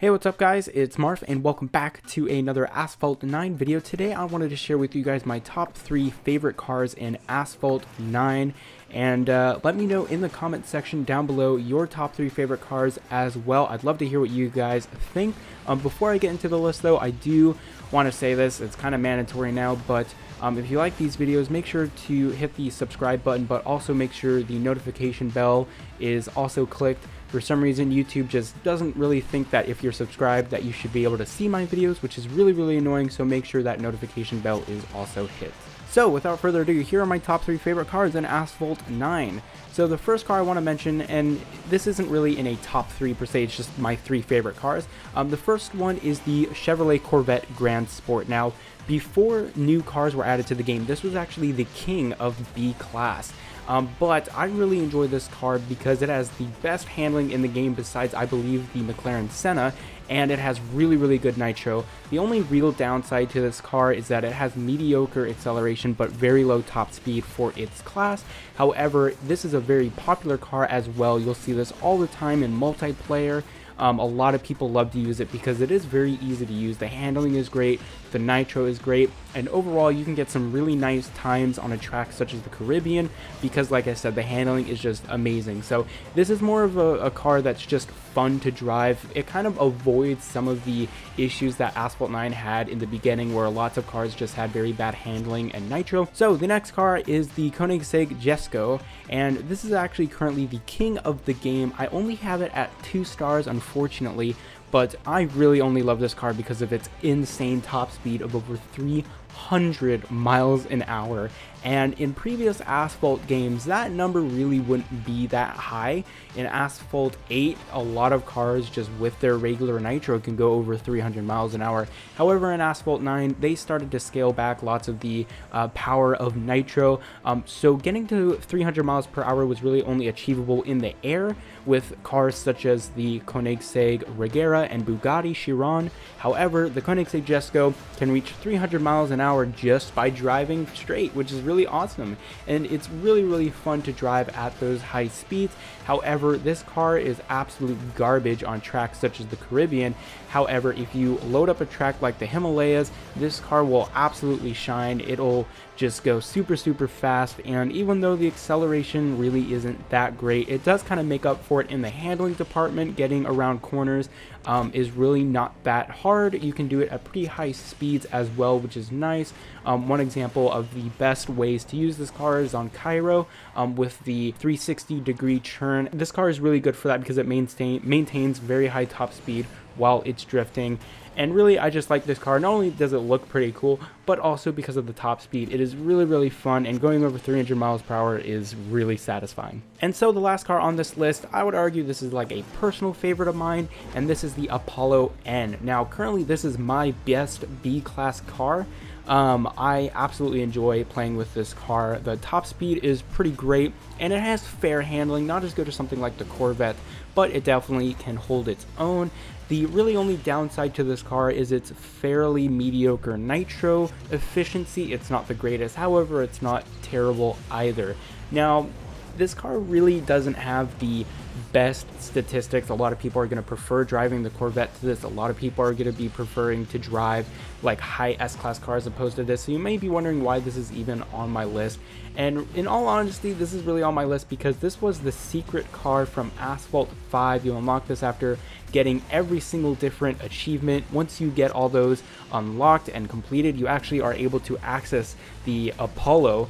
Hey, what's up guys, it's Marv and welcome back to another Asphalt 9 video. Today I wanted to share with you guys my top 3 favorite cars in Asphalt 9 and let me know in the comment section down below your top 3 favorite cars as well. I'd love to hear what you guys think. Before I get into the list though, I do want to say this, it's kind of mandatory now, but if you like these videos, make sure to hit the subscribe button, but also make sure the notification bell is also clicked. For some reason, YouTube just doesn't really think that if you're subscribed that you should be able to see my videos, which is really annoying, so make sure that notification bell is also hit. So without further ado, here are my top 3 favorite cars in Asphalt 9. So the first car I want to mention, and this isn't really in a top 3 per se, it's just my 3 favorite cars. The first one is the Chevrolet Corvette Grand Sport. Now, before new cars were added to the game, this was actually the king of B class. But I really enjoy this car because it has the best handling in the game besides, I believe, the McLaren Senna, and it has really good nitro. The only real downside to this car is that it has mediocre acceleration but very low top speed for its class. However, this is a very popular car as well. You'll see this all the time in multiplayer. A lot of people love to use it because it is very easy to use. The handling is great, the nitro is great, and overall you can get some really nice times on a track such as the Caribbean because, like I said, the handling is just amazing. So this is more of a car that's just fun to drive. It kind of avoids some of the issues that Asphalt 9 had in the beginning where lots of cars just had very bad handling and nitro. So the next car is the Koenigsegg Jesko, and this is actually currently the king of the game. I only have it at 2 stars, unfortunately, but I really only love this car because of its insane top speed of over 300 miles an hour. And in previous Asphalt games, that number really wouldn't be that high. In Asphalt 8, a lot of cars just with their regular nitro can go over 300 miles an hour. However, in Asphalt 9, they started to scale back lots of the power of nitro. So getting to 300 miles per hour was really only achievable in the air with cars such as the Koenigsegg Regera and Bugatti Chiron. However, the Koenigsegg Jesko can reach 300 miles an hour just by driving straight, which is really awesome, and it's really fun to drive at those high speeds. However, this car is absolute garbage on tracks such as the Caribbean. However, if you load up a track like the Himalayas, this car will absolutely shine. It'll just go super fast, and even though the acceleration really isn't that great, it does kind of make up for it in the handling department. Getting around corners is really not that hard. You can do it at pretty high speeds as well, which is nice. One example of the best ways to use this car is on Cairo with the 360-degree turn. This car is really good for that because it maintains very high top speed while it's drifting. And really, I just like this car. Not only does it look pretty cool, but also because of the top speed. It is really fun, and going over 300 miles per hour is really satisfying. And so the last car on this list, I would argue this is like a personal favorite of mine, and this is the Apollo N. Now, currently, this is my best B-class car. I absolutely enjoy playing with this car. The top speed is pretty great, and it has fair handling, not as good as something like the Corvette, but it definitely can hold its own. The really only downside to this car is its fairly mediocre nitro efficiency. It's not the greatest, however, it's not terrible either. Now, this car really doesn't have the best statistics. A lot of people are going to prefer driving the Corvette to this. A lot of people are going to be preferring to drive like high S-Class cars opposed to this. So you may be wondering why this is even on my list. And in all honesty, this is really on my list because this was the secret car from Asphalt 5. You'll unlock this after getting every single different achievement. Once you get all those unlocked and completed, you actually are able to access the Apollo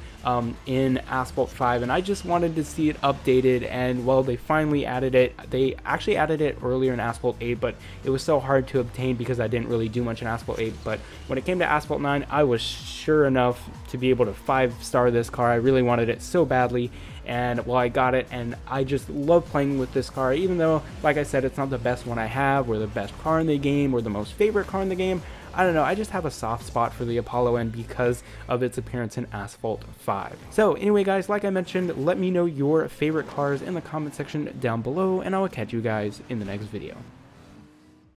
in Asphalt 5, and I just wanted to see it updated, and well, they finally added it. They actually added it earlier in Asphalt 8, but it was so hard to obtain because I didn't really do much in Asphalt 8, but when it came to Asphalt 9, I was sure enough to be able to 5-star this car. I really wanted it so badly, and well, I got it, and I just love playing with this car, even though, like I said, it's not the best one I have, or the best car in the game, or the most favorite car in the game. I don't know, I just have a soft spot for the Apollo N because of its appearance in Asphalt 5. So anyway guys, like I mentioned, let me know your favorite cars in the comment section down below, and I will catch you guys in the next video.